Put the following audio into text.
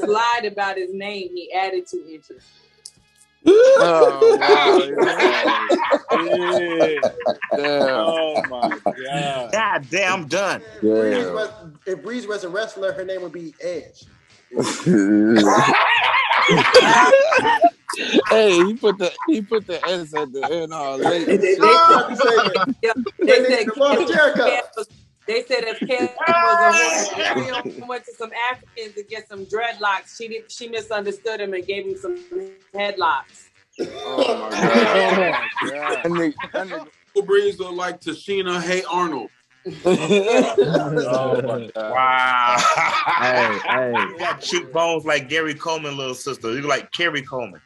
lied about his name. He added 2 inches. Oh, wow. Damn. Oh my God. God damn, I'm done. If Breeze was a wrestler, her name would be Edge. Hey, he put the S at the end all late. They said if Kevin was a woman, he went to some Africans to get some dreadlocks. She misunderstood him and gave him some headlocks. Oh my God. Breeze look like Tashina Hey Arnold. Oh my God. Wow. Hey. You got cheekbones like Gary Coleman, little sister. You like Kerry Coleman.